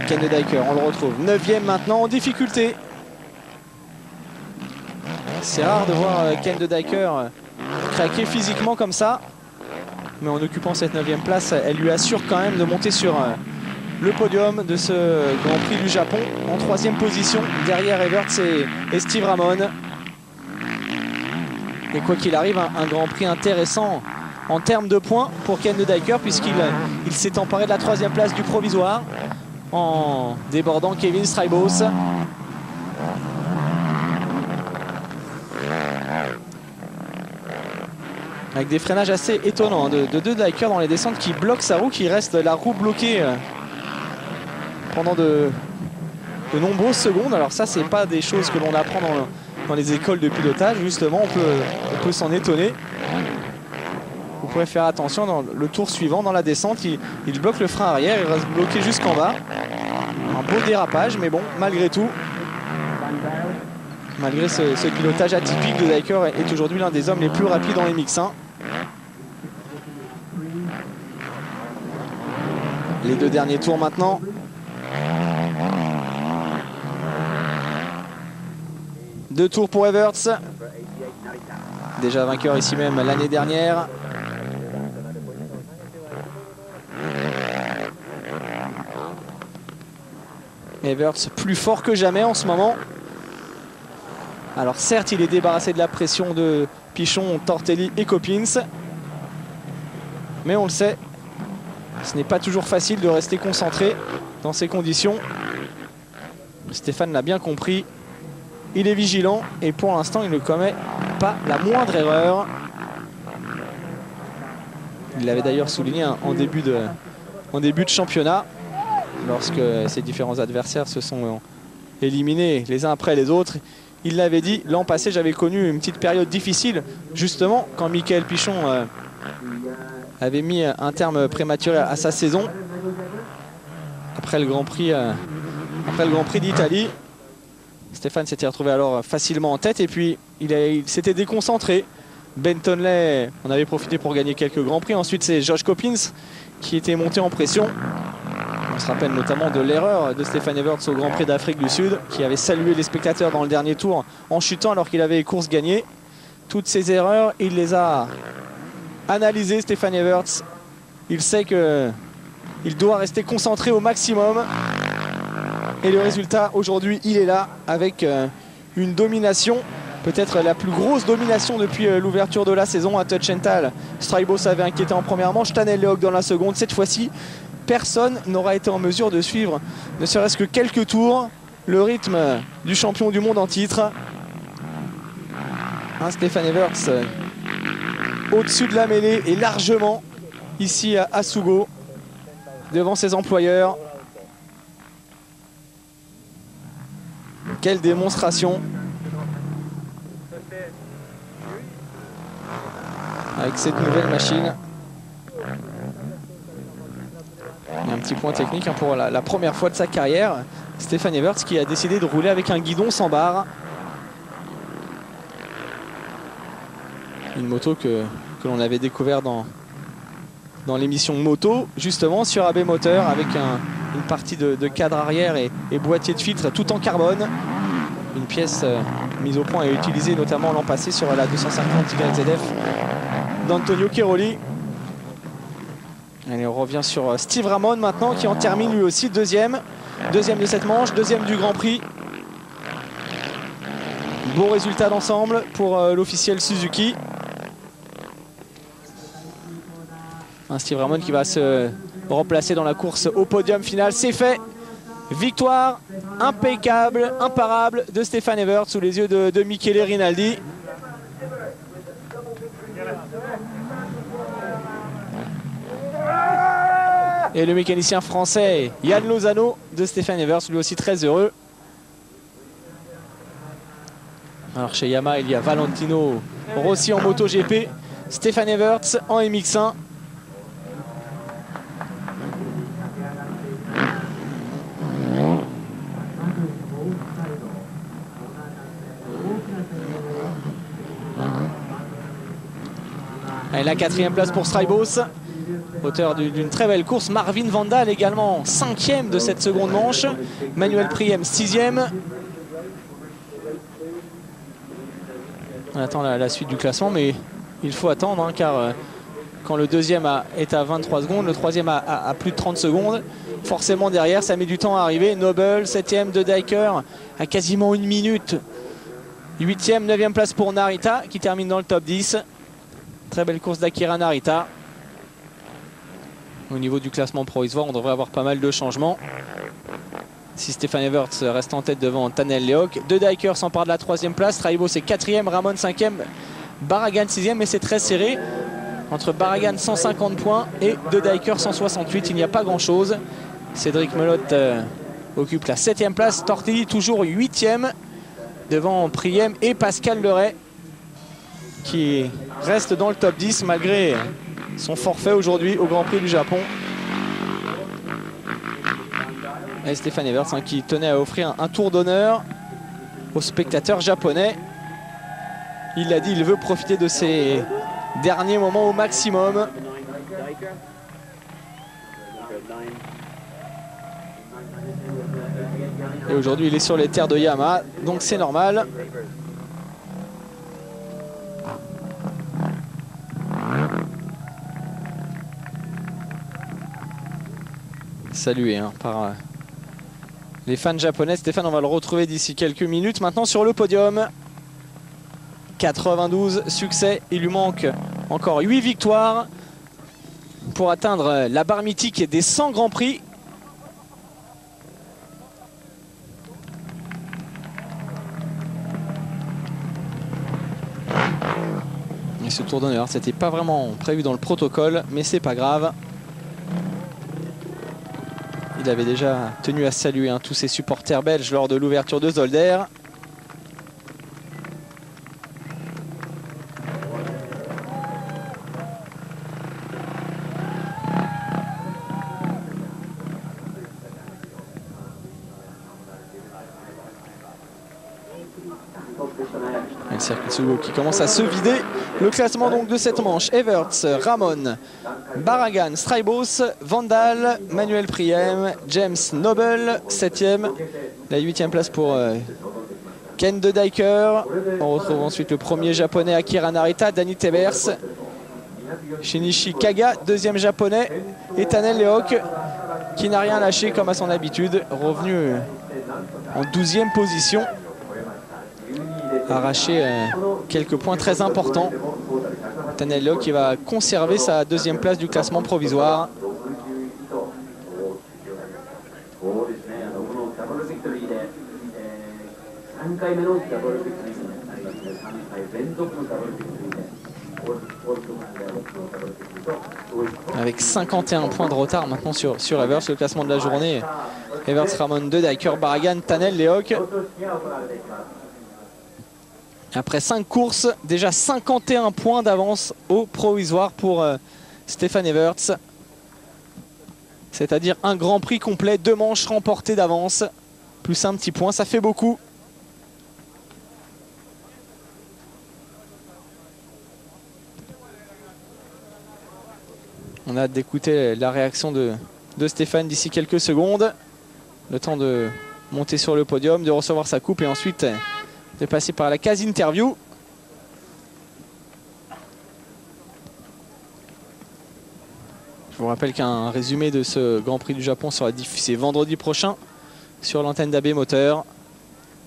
Ken de Dyker, on le retrouve 9e maintenant en difficulté. C'est rare de voir Ken de Dyker craquer physiquement comme ça. Mais en occupant cette 9e place, elle lui assure quand même de monter sur le podium de ce Grand Prix du Japon. En 3e position, derrière Everts et Steve Ramon. Et quoi qu'il arrive, un Grand Prix intéressant en termes de points pour Ken de Dyker, puisqu'il s'est emparé de la 3e place du provisoire en débordant Kevin Strybos. Avec des freinages assez étonnants de Dyker dans les descentes qui bloquent sa roue, qui reste la roue bloquée pendant de nombreuses secondes. Alors ça, c'est pas des choses que l'on apprend dans les écoles de pilotage. Justement, on peut s'en étonner. Vous pourrez faire attention dans le tour suivant, dans la descente, il bloque le frein arrière, il reste bloqué jusqu'en bas. Un beau dérapage, mais bon, malgré tout, malgré ce pilotage atypique de Dyker, est aujourd'hui l'un des hommes les plus rapides dans les mix-1. Les deux derniers tours maintenant. Deux tours pour Everts. Déjà vainqueur ici même l'année dernière. Everts plus fort que jamais en ce moment. Alors certes, il est débarrassé de la pression de Pichon, Tortelli et Coppins. Mais on le sait, Ce n'est pas toujours facile de rester concentré dans ces conditions. Stéphane l'a bien compris. Il est vigilant et pour l'instant, il ne commet pas la moindre erreur. Il l'avait d'ailleurs souligné en début de championnat, lorsque ses différents adversaires se sont éliminés les uns après les autres. Il l'avait dit, l'an passé, j'avais connu une petite période difficile, justement, quand Mickaël Pichon avait mis un terme prématuré à sa saison. Après le Grand Prix d'Italie, Stéphane s'était retrouvé alors facilement en tête et puis il s'était déconcentré. Ben Tonley en avait profité pour gagner quelques Grands Prix. Ensuite, c'est Josh Coppins qui était monté en pression. On se rappelle notamment de l'erreur de Stefan Everts au Grand Prix d'Afrique du Sud, qui avait salué les spectateurs dans le dernier tour en chutant alors qu'il avait les courses gagnées. Toutes ces erreurs, il les a analysées, Stefan Everts. Il sait qu'il doit rester concentré au maximum. Et le résultat, aujourd'hui, il est là avec une domination. Peut-être la plus grosse domination depuis l'ouverture de la saison à Tuchenthal. Strybos avait inquiété en première manche, Tanel Lehoc dans la seconde. Cette fois-ci, personne n'aura été en mesure de suivre, ne serait-ce que quelques tours, le rythme du champion du monde en titre. Stefan Everts au-dessus de la mêlée et largement ici à Sugo, devant ses employeurs. Quelle démonstration! Avec cette nouvelle machine. Il y a un petit point technique pour la première fois de sa carrière. Stefan Everts qui a décidé de rouler avec un guidon sans barre. Une moto que l'on avait découvert dans l'émission moto, justement sur AB Moteur, avec une partie de cadre arrière et boîtier de filtre tout en carbone. Une pièce mise au point et utilisée notamment l'an passé sur la 250 YZF d'Antonio Cheroli. Allez, on revient sur Steve Ramon maintenant, qui en termine lui aussi deuxième de cette manche, deuxième du Grand Prix. Bon résultat d'ensemble pour l'officiel Suzuki. Steve Ramon qui va se replacer dans la course au podium final, c'est fait. Victoire impeccable, imparable de Stefan Everts sous les yeux de Michele Rinaldi. Et le mécanicien français Yann Lozano de Stefan Everts, lui aussi très heureux. Alors chez Yamaha, il y a Valentino Rossi en MotoGP, Stefan Everts en MX1. Et la quatrième place pour Strybos, auteur d'une très belle course. Marvin Vandal également 5e de cette seconde manche. Manuel Priem 6e. On attend la suite du classement, mais il faut attendre car quand le deuxième est à 23 secondes, le troisième à plus de 30 secondes, forcément derrière ça met du temps à arriver. Noble 7e de Dijker à quasiment 1 minute. 8e, 9e place pour Narita qui termine dans le top 10. Très belle course d'Akira Narita. Au niveau du classement provisoire, on devrait avoir pas mal de changements. Si Stefan Everts reste en tête devant Tanel Lehoc. De Dijker s'empare de la 3e place. Strybos c'est 4e, Ramon 5e, Barragan 6e. Mais c'est très serré entre Barragan 150 points et De Dijker 168. Il n'y a pas grand chose. Cédric Melotte occupe la 7e place. Tortelli toujours 8e devant Priem et Pascal Leray, qui reste dans le top 10 malgré son forfait aujourd'hui au Grand Prix du Japon. Et Stefan Everts qui tenait à offrir un tour d'honneur aux spectateurs japonais. Il l'a dit, il veut profiter de ces derniers moments au maximum. Et aujourd'hui il est sur les terres de Yamaha, donc c'est normal. Salué par les fans japonais. Stéphane, on va le retrouver d'ici quelques minutes. Maintenant sur le podium, 92 succès, il lui manque encore 8 victoires. pour atteindre la barre mythique des 100 Grands Prix. Et ce tour d'honneur, c'était pas vraiment prévu dans le protocole, mais c'est pas grave. Il avait déjà tenu à saluer tous ses supporters belges lors de l'ouverture de Zolder. Le circuit Sugo qui commence à se vider. Le classement donc de cette manche: Everts, Ramon, Barragan, Straibos, Vandal, Manuel Priem, James Noble 7e. La 8e place pour Ken de Dijker. On retrouve ensuite le premier japonais Akira Narita, Danny Tebers, Shinichi Kaga, 2e japonais, et Tanel Leok qui n'a rien lâché comme à son habitude, revenu en 12e position. Arraché quelques points très importants. Tanello qui va conserver sa 2e place du classement provisoire. Avec 51 points de retard maintenant sur Evers, le classement de la journée: Evers, Ramon, de Dijker, Barragan, Tanel, Leok. Après 5 courses, déjà 51 points d'avance au provisoire pour Stefan Everts. C'est-à-dire un Grand Prix complet, 2 manches remportées d'avance, plus un petit point, ça fait beaucoup. On a hâte d'écouter la réaction de Stéphane d'ici quelques secondes. Le temps de monter sur le podium, de recevoir sa coupe et ensuite de passer par la case interview. Je vous rappelle qu'un résumé de ce Grand Prix du Japon sera diffusé vendredi prochain sur l'antenne d'AB Moteur.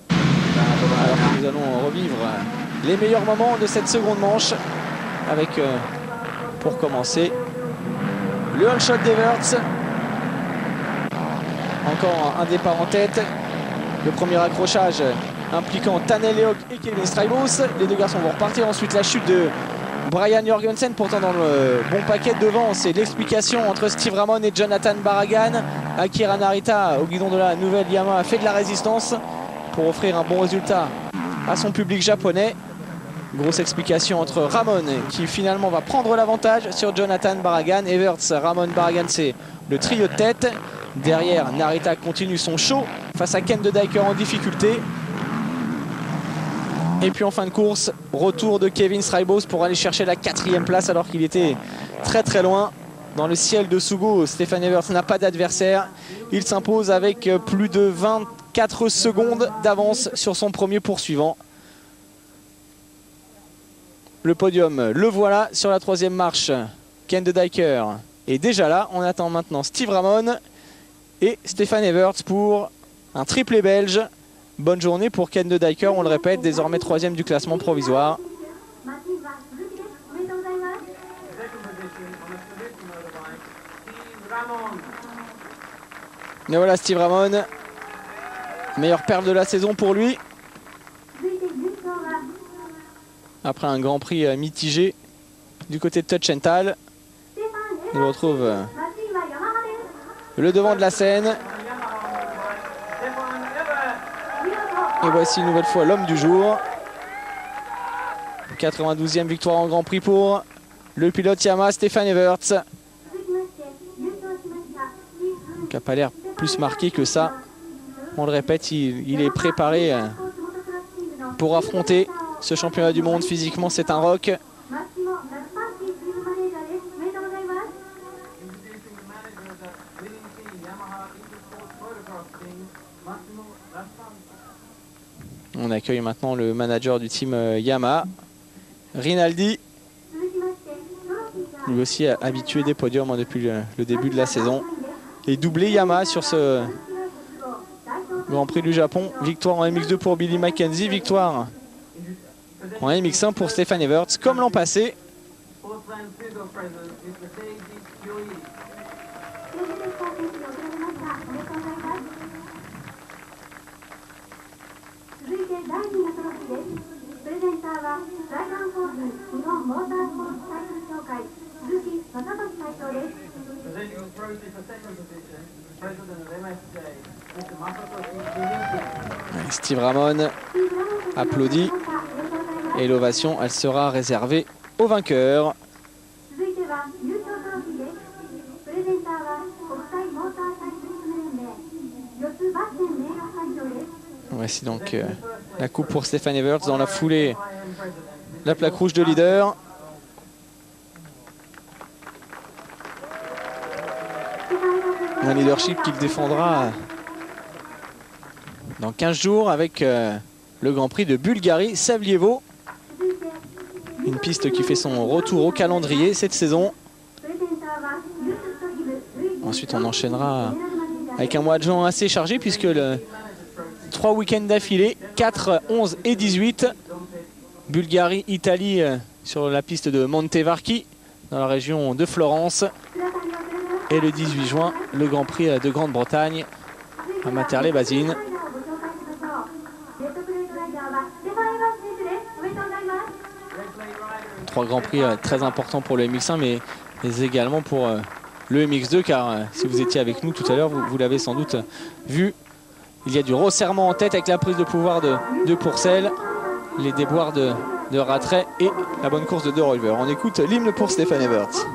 Alors que nous allons revivre les meilleurs moments de cette seconde manche avec, pour commencer, le all shot d'Everts. Encore un départ en tête. Le premier accrochage impliquant Tanel Leok et Kevin Straibos. Les 2 garçons vont repartir. Ensuite la chute de Brian Jorgensen, pourtant dans le bon paquet devant. C'est l'explication entre Steve Ramon et Jonathan Barragan. Akira Narita au guidon de la nouvelle Yamaha a fait de la résistance pour offrir un bon résultat à son public japonais. Grosse explication entre Ramon qui finalement va prendre l'avantage sur Jonathan Barragan. Everts, Ramon, Barragan, c'est le trio de tête. Derrière, Narita continue son show face à Ken de Dijker en difficulté. Et puis en fin de course, retour de Kevin Straibos pour aller chercher la 4e place alors qu'il était très très loin. Dans le ciel de Sugo, Stefan Everts n'a pas d'adversaire. Il s'impose avec plus de 24 secondes d'avance sur son premier poursuivant. Le podium, le voilà sur la 3e marche. Ken de Dijker est déjà là. On attend maintenant Steve Ramon et Stefan Everts pour un triplé belge. Bonne journée pour Ken de Dijker, on le répète, désormais 3e du classement provisoire. Et voilà Steve Ramon, meilleure perle de la saison pour lui. Après un Grand Prix mitigé du côté de Touch & Tal. Il retrouve le devant de la scène. Et voici une nouvelle fois l'homme du jour. 92e victoire en Grand Prix pour le pilote Yamaha Stefan Everts. Qui n'a pas l'air plus marqué que ça. On le répète, il est préparé pour affronter ce championnat du monde. Physiquement, c'est un rock. On accueille maintenant le manager du team Yamaha, Rinaldi. Lui aussi habitué des podiums depuis le début de la saison. Et doublé Yamaha sur ce Grand Prix du Japon. Victoire en MX2 pour Billy Mackenzie, victoire en MX1 pour Stefan Everts, comme l'an passé. Steve Ramon applaudit et l'ovation, elle sera réservée au vainqueur. Voici donc la coupe pour Stefan Everts. Dans la foulée, la plaque rouge de leader. Un leadership qu'il défendra dans 15 jours avec le Grand Prix de Bulgarie, Savlievo. Une piste qui fait son retour au calendrier cette saison. Ensuite, on enchaînera avec un mois de juin assez chargé puisque le 3 week-ends d'affilée, 4, 11 et 18. Bulgarie, Italie sur la piste de Montevarchi dans la région de Florence. Et le 18 juin, le Grand Prix de Grande-Bretagne à Matterley-Bazine. Trois Grands Prix très importants pour le MX1 mais également pour le MX2 car si vous étiez avec nous tout à l'heure, vous l'avez sans doute vu. Il y a du resserrement en tête avec la prise de pouvoir de Pourcel, les déboires de Rattray et la bonne course de De Ruyver. On écoute l'hymne pour Stefan Everts.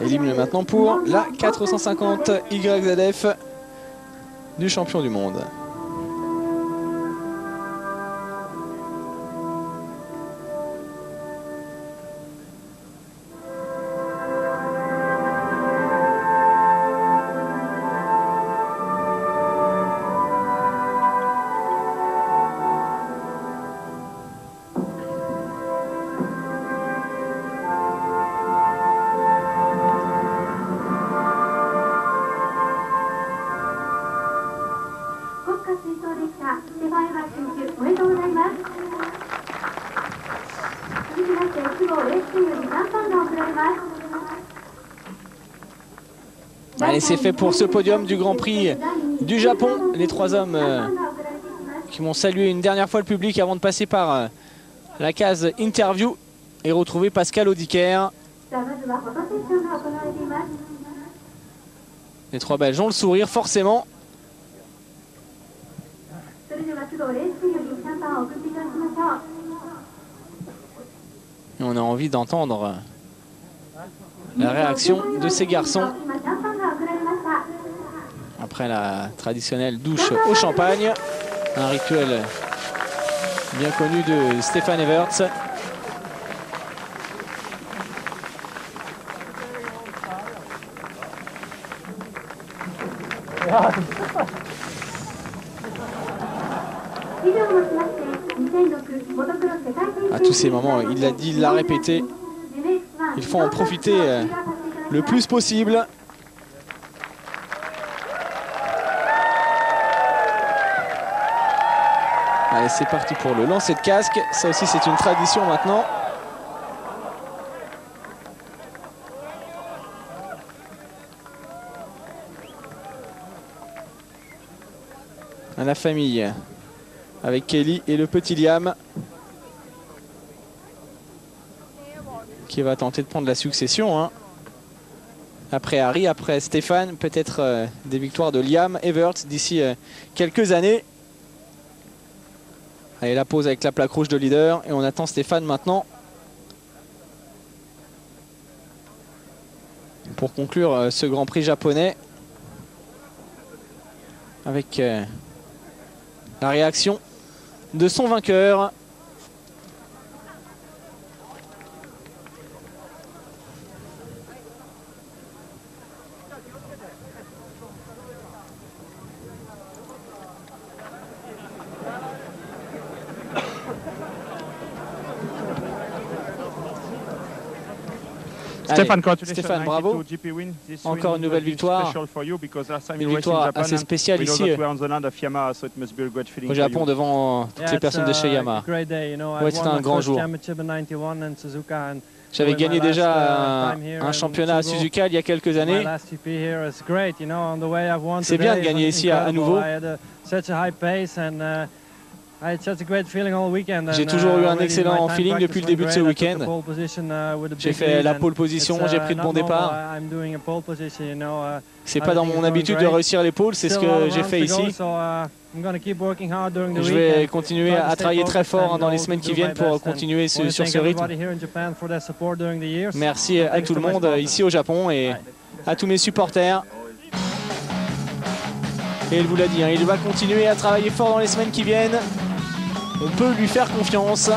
Et l'hymne maintenant pour la 450 YZF du champion du monde. Allez, c'est fait pour ce podium du Grand Prix du Japon. Les trois hommes qui vont saluer une dernière fois le public avant de passer par la case interview et retrouver Pascal Audiker. Les trois Belges ont le sourire forcément. Et on a envie d'entendre la réaction de ces garçons après la traditionnelle douche au champagne, un rituel bien connu de Stefan Everts. À tous ces moments, il l'a dit, il l'a répété, il faut en profiter le plus possible. Allez, c'est parti pour le lancer de casque. Ça aussi, c'est une tradition maintenant. À la famille, avec Kelly et le petit Liam, qui va tenter de prendre la succession, hein. Après Harry, après Stéphane, peut-être des victoires de Liam Everts d'ici quelques années. Allez, la pause avec la plaque rouge de leader et on attend Stéphane maintenant pour conclure ce Grand Prix japonais avec la réaction de son vainqueur. Stéphane, bravo. Encore une nouvelle victoire. Une victoire assez spéciale ici au Japon devant toutes les personnes de chez Yamaha. Ouais, c'était un grand jour. J'avais gagné déjà un championnat à Suzuka il y a quelques années. C'est bien de gagner ici à nouveau. J'ai toujours eu un excellent feeling depuis le début de ce week-end. J'ai fait la pole position, j'ai pris de bons départs. C'est pas dans mon habitude de réussir les poles, c'est ce que j'ai fait ici. Je vais continuer à travailler très fort dans les semaines qui viennent pour continuer sur ce rythme. Merci à tout le monde ici au Japon et à tous mes supporters. Et il vous l'a dit, il va continuer à travailler fort dans les semaines qui viennent. On peut lui faire confiance.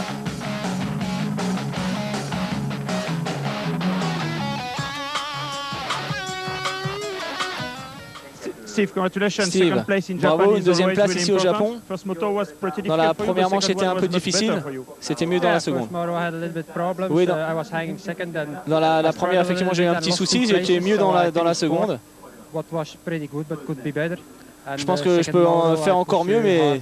Steve, congratulations. Steve, bravo, une deuxième place ici au Japon. Dans la première manche, c'était un peu difficile. C'était mieux dans la seconde. Oui, dans la première, effectivement, j'ai eu un petit souci. J'étais mieux dans la seconde. Je pense que je peux en faire encore mieux, mais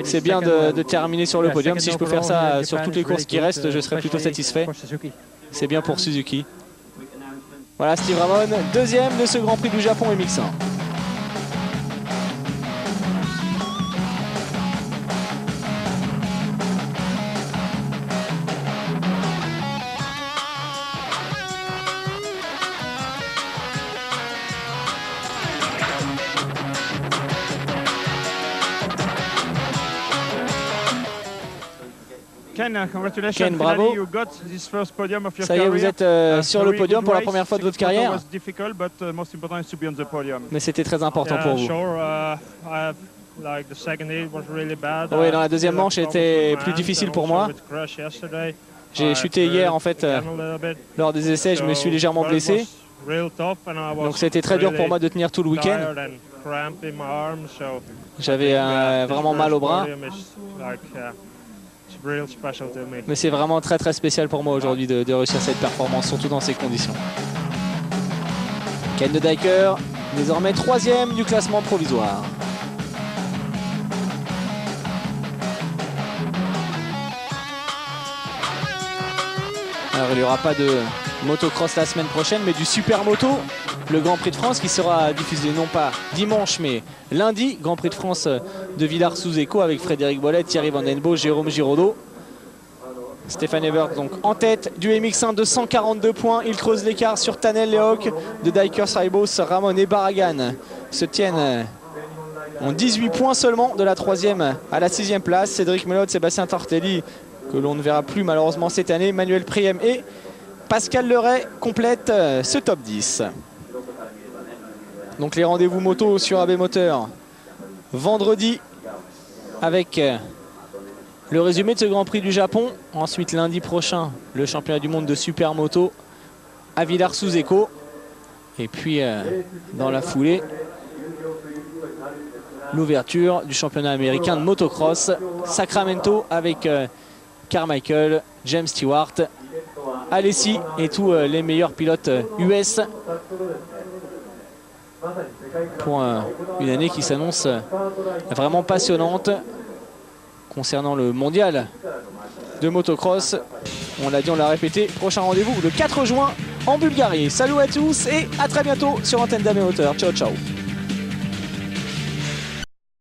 c'est bien de terminer sur le podium. Si je peux faire ça sur toutes les courses qui restent, je serai plutôt satisfait. C'est bien pour Suzuki. Voilà, Steve Ramon, deuxième de ce Grand Prix du Japon MX1. Ken, bravo. Ça y est, vous êtes sur le podium pour la première fois de votre carrière. Mais c'était très important pour vous. Oui, dans la deuxième manche, c'était plus difficile pour moi. J'ai chuté hier, en fait, lors des essais, je me suis légèrement blessé. Donc c'était très dur pour moi de tenir tout le week-end. J'avais vraiment mal au bras. Mais c'est vraiment très très spécial pour moi aujourd'hui de réussir cette performance, surtout dans ces conditions. Ken de Dijker, désormais troisième du classement provisoire. Alors il n'y aura pas de motocross la semaine prochaine, mais du Supermoto, le Grand Prix de France qui sera diffusé non pas dimanche mais lundi. Grand Prix de France de Villars-sous-Écault avec Frédéric Bollet, Thierry Van Den Bos, Jérôme Giraudot. Stéphane Ebert donc en tête du MX1 de 142 points. Il creuse l'écart sur Tanel Lehok de Dijker Saibos. Ramon et Barragan se tiennent en 18 points seulement de la 3e à la 6e place. Cédric Melotte, Sébastien Tortelli, que l'on ne verra plus malheureusement cette année, Manuel Priem et Pascal Leray complètent ce top 10. Donc les rendez-vous moto sur AB Moteur vendredi avec le résumé de ce Grand Prix du Japon. Ensuite lundi prochain le championnat du monde de Supermoto à Villars-sous-Écault. Et puis dans la foulée l'ouverture du championnat américain de motocross Sacramento avec Carmichael, James Stewart, Alessi et tous les meilleurs pilotes US pour une année qui s'annonce vraiment passionnante concernant le mondial de motocross. On l'a dit, on l'a répété, prochain rendez-vous le 4 juin en Bulgarie. Salut à tous et à très bientôt sur Antenne d'AB Moteur. Ciao ciao.